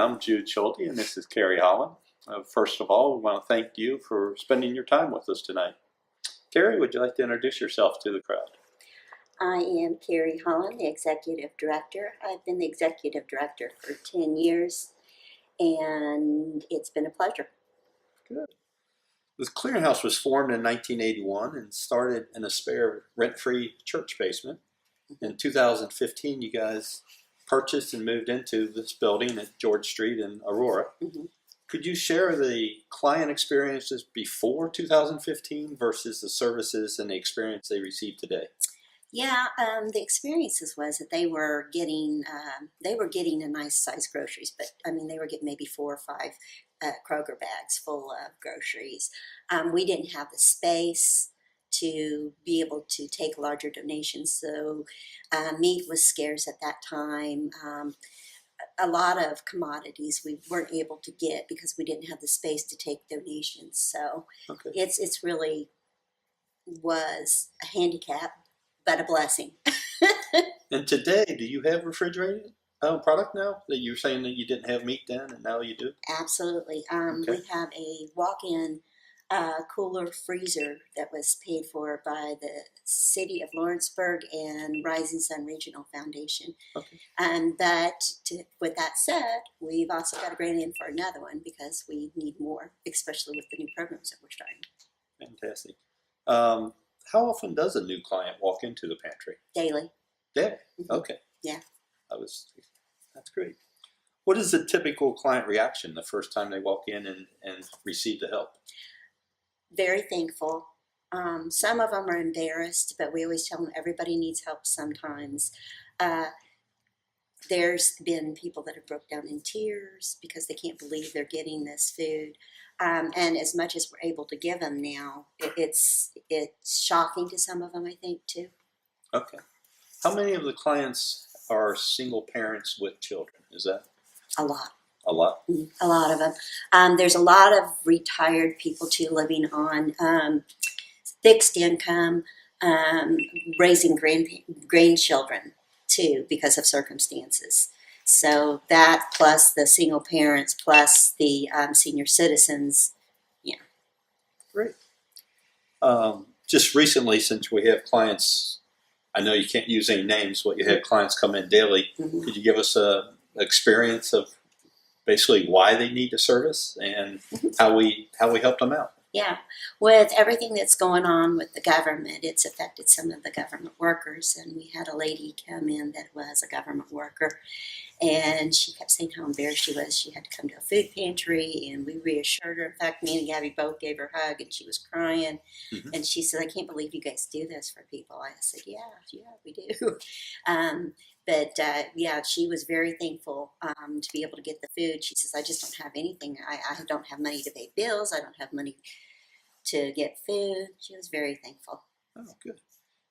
I'm Jude Schulte, and this is Carrie Holland. First of all, we want to thank you for spending your time with us tonight. Carrie, would you like to introduce yourself to the crowd? I am Carrie Holland, the Executive Director. I've been the Executive Director for 10 years, and it's been a pleasure. Good. The Clearinghouse was formed in 1981 and started in a spare rent-free church basement. In 2015, you guys purchased and moved into this building at George Street in Aurora. Could you share the client experiences before 2015 versus the services and the experience they receive today? Yeah, the experiences was that they were getting a nice size groceries, but I mean they were getting maybe 4 or 5 Kroger bags full of groceries. We didn't have the space to be able to take larger donations, so meat was scarce at that time. A lot of commodities we weren't able to get because we didn't have the space to take donations. So it's really was a handicap, but a blessing. And today, do you have refrigerated product now? That you're saying that you didn't have meat then, and now you do? Absolutely. We have a walk-in cooler freezer that was paid for by the city of Lawrenceburg and Rising Sun Regional Foundation. And with that said, we've also got a grant in for another one because we need more, especially with the new programs that we're starting. Fantastic. How often does a new client walk into the pantry? Daily. Daily? Okay. Yeah. That's great. What is the typical client reaction the first time they walk in and receive the help? Very thankful. Some of them are embarrassed, but we always tell them everybody needs help sometimes. There's been people that have broke down in tears because they can't believe they're getting this food. And as much as we're able to give them now, it's shocking to some of them, I think, too. Okay. How many of the clients are single parents with children? Is that? A lot. A lot? A lot of them. There's a lot of retired people, too, living on fixed income, raising grandchildren, too, because of circumstances. So that plus the single parents plus the senior citizens, yeah. Great. Just recently, since we have clients, I know you can't use any names, but you have clients come in daily. Could you give us an experience of basically why they need the service and how we help them out? Yeah, with everything that's going on with the government, it's affected some of the government workers. And we had a lady come in that was a government worker, and she kept saying how embarrassed she was. She had to come to a food pantry, and we reassured her. In fact, me and Gabby both gave her a hug, and she was crying. And she said, "I can't believe you guys do this for people." I said, "Yeah, we do." Yeah, she was very thankful to be able to get the food. She says, "I just don't have anything. I don't have money to pay bills. I don't have money to get food." She was very thankful. Oh, good.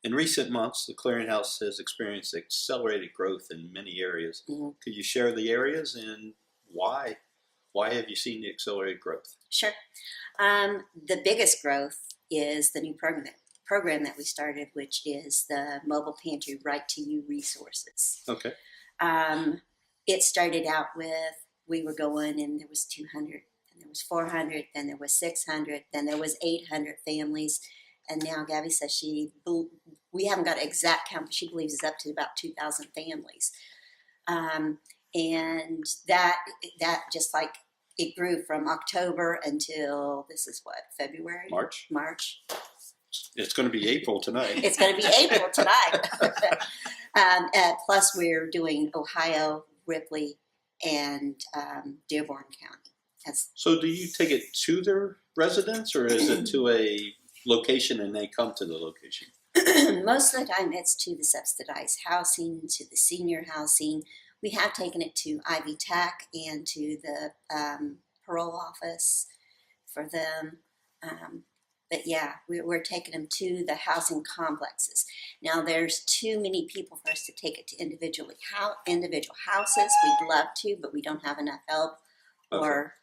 In recent months, the Clearinghouse has experienced accelerated growth in many areas. Could you share the areas and why? Why have you seen the accelerated growth? Sure. The biggest growth is the new program that we started, which is the Mobile Pantry Right to You resources. Okay. It started out with, we were going and there was 200, then there was 400, then there was 600, then there was 800 families. And now Gabby says we haven't got an exact count, but she believes it's up to about 2,000 families. And that just like it grew from October until, this is what, February? March. It's going to be April tonight. It's going to be April tonight. Plus we're doing Ohio, Ripley, and Dearborn County. So do you take it to their residence, or is it to a location and they come to the location? Most of the time it's to the subsidized housing, to the senior housing. We have taken it to Ivy Tech and to the parole office for them. But yeah, we're taking them to the housing complexes. Now there's too many people for us to take it to individual houses. We'd love to, but we don't have enough help or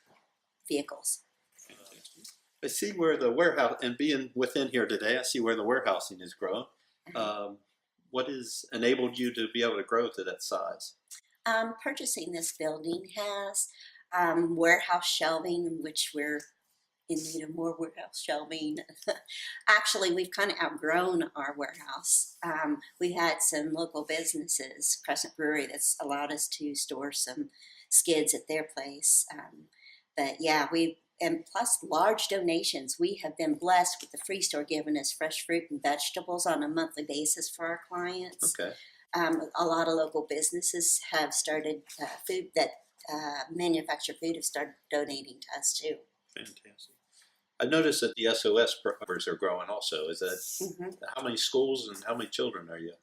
vehicles. I see where the warehouse, and being within here today, I see where the warehousing has grown. What has enabled you to be able to grow to that size? Purchasing this building has warehouse shelving, in which we're in need of more warehouse shelving. Actually, we've kind of outgrown our warehouse. We had some local businesses, Crescent Brewery, that's allowed us to store some skids at their place. But yeah, and plus large donations. We have been blessed with the Free Store giving us fresh fruit and vegetables on a monthly basis for our clients. Okay. A lot of local businesses have started food that manufacture food have started donating to us too. Fantastic. I noticed that the SOS numbers are growing also. Is that Mm-hmm. how many schools and how many children are you?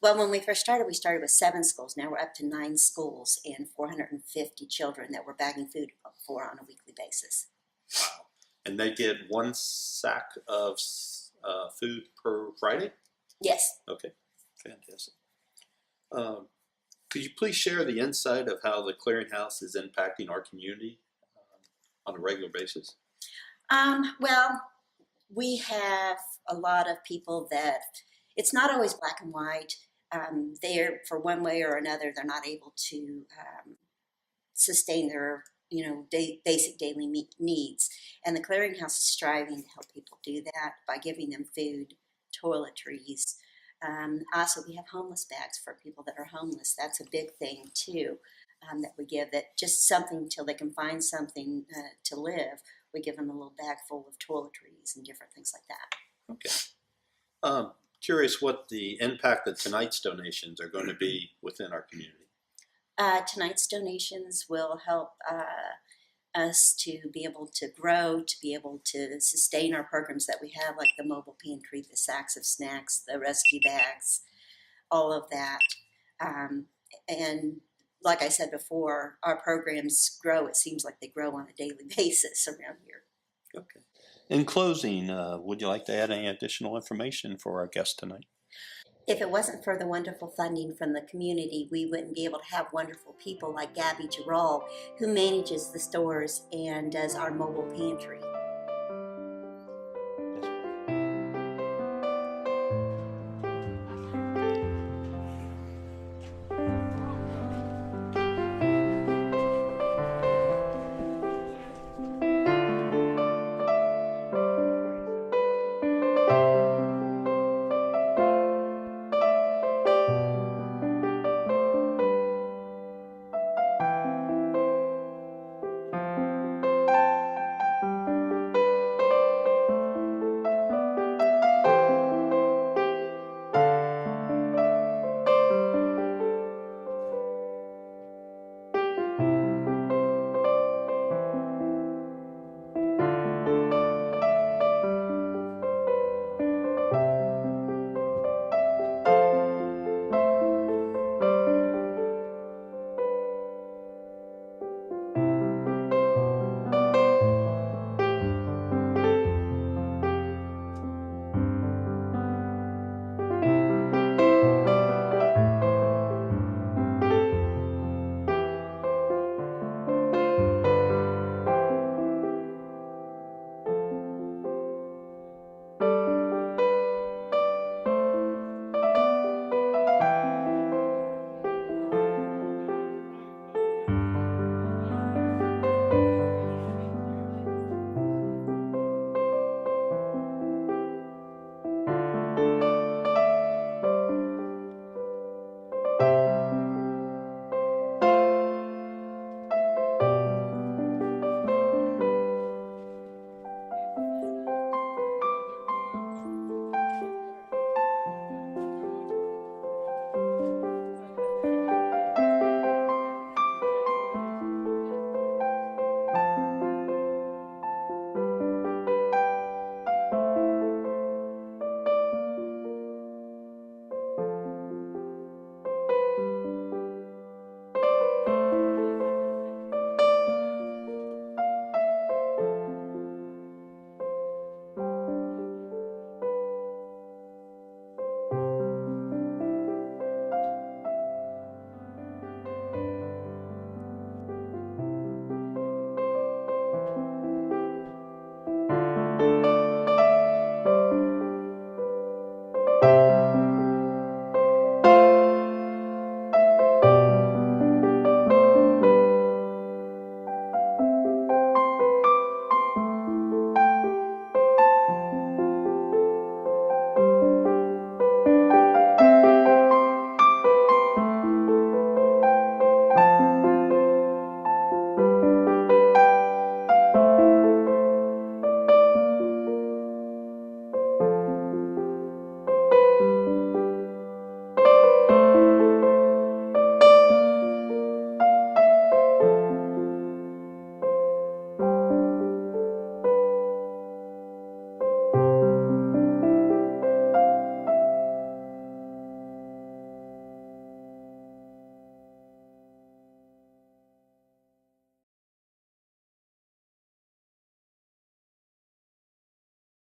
Well, when we first started, we started with 7 schools. Now we're up to 9 schools and 450 children that we're bagging food for on a weekly basis. Wow. And they get one sack of food per Friday? Yes. Okay. Fantastic. Could you please share the insight of how the Clearinghouse is impacting our community on a regular basis? Well, we have a lot of people that it's not always black and white. They're, for one way or another, they're not able to sustain their basic daily needs. And the Clearinghouse is striving to help people do that by giving them food, toiletries. Also, we have homeless bags for people that are homeless. That's a big thing too, that we give, that just something till they can find something to live. We give them a little bag full of toiletries and different things like that. Okay. Curious what the impact of tonight's donations are going to be within our community. Tonight's donations will help us to be able to grow, to be able to sustain our programs that we have, like the mobile pantry, the sacks of snacks, the rescue bags, all of that. And like I said before, our programs grow. It seems like they grow on a daily basis around here. Okay. In closing, would you like to add any additional information for our guest tonight? If it wasn't for the wonderful funding from the community, we wouldn't be able to have wonderful people like Gabby Giral, who manages the stores and does our mobile pantry.